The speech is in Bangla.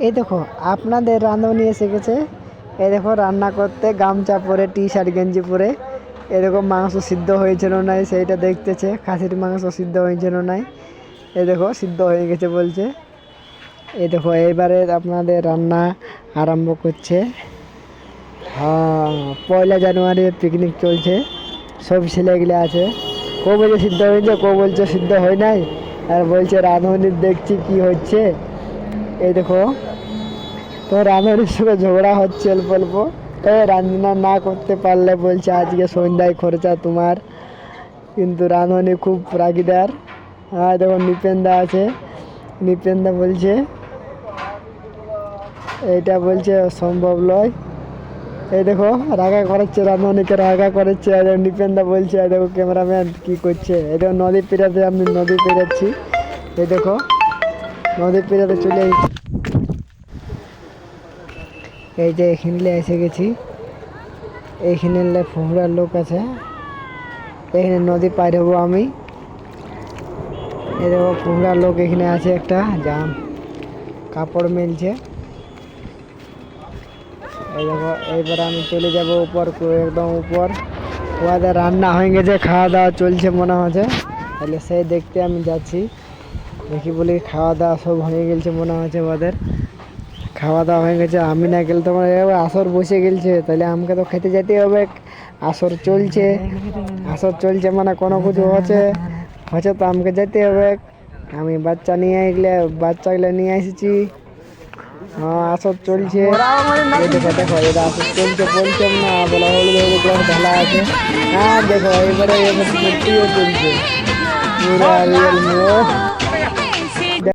এই দেখো আপনাদের রাঁধুনি এসে গেছে। এই দেখো রান্না করতে গামছা পরে টি শার্ট গেঞ্জি পরে। এরকম মাংস সিদ্ধ হয়েছিল নাই সেইটা দেখতেছে, খাসির মাংস সিদ্ধ হয়েছিল নাই। এই দেখো সিদ্ধ হয়ে গেছে বলছে। এই দেখো এইবারে আপনাদের রান্না আরম্ভ করছে। হ্যাঁ, 1 জানুয়ারি পিকনিক চলছে, সব ছেলেগুলো আছে। কেউ বলছে সিদ্ধ হয়েছে, কেউ বলছে সিদ্ধ হয় নাই, আর বলছে রাঁধুনির দেখছি কি হচ্ছে। এই দেখো তো রাঁধুনির সঙ্গে ঝগড়া হচ্ছে অল্প অল্প। রান্না না করতে পারলে বলছে আজকে সন্ধ্যায় খরচা তোমার। কিন্তু রাঁধুনি খুব রাগিদার। হ্যাঁ দেখো নিপেনদা আছে, নিপেনদা বলছে এইটা বলছে সম্ভব নয়। এই দেখো রাগা করাচ্ছে, রাঁধুনিকে রাগা করাচ্ছে। আর নিপেনদা বলছে দেখো ক্যামেরাম্যান কি করছে। এই দেখো নদী পেরাতে, আমি নদী পেরাচ্ছি। এই দেখো নদী পেরাতে চলে এই যে এখানে এসে গেছি। এইখানে ফুহুরার লোক আছে, এখানে নদী পার হবো আমি। এই দেখো ফুহুরার লোক এখানে আছে, একটা জাম কাপড় মেলছে। এই দেখো এইবার আমি চলে যাব উপর, একদম উপর। ওদের রান্না হয়ে গেছে, খাওয়া দাওয়া চলছে মনে হচ্ছে। তাহলে সেই দেখতে আমি যাচ্ছি, দেখি বলি খাওয়া দাওয়া সব হয়ে গেছে মনে হচ্ছে। ওদের খাওয়া দাওয়া হয়ে গেছে, আমি না গেলে তোমার আসর বসে গেছে, তাহলে আমাকে তো খেতে যেতে হবে। আসর চলছে, আসর চলছে মানে কোনো কিছু হচ্ছে তো আমাকে যেতে হবে। আমি বাচ্চা নিয়ে গেলে বাচ্চাগুলো নিয়ে এসেছি। হ্যাঁ আসর চলছে। দেখো দেখো এটা আসর চলছে, বলছে না বলা হলুদ হলুদ গ্লাস ঢালা আছে। হ্যাঁ দেখো এবারে চলছে পুরা রিয়েল।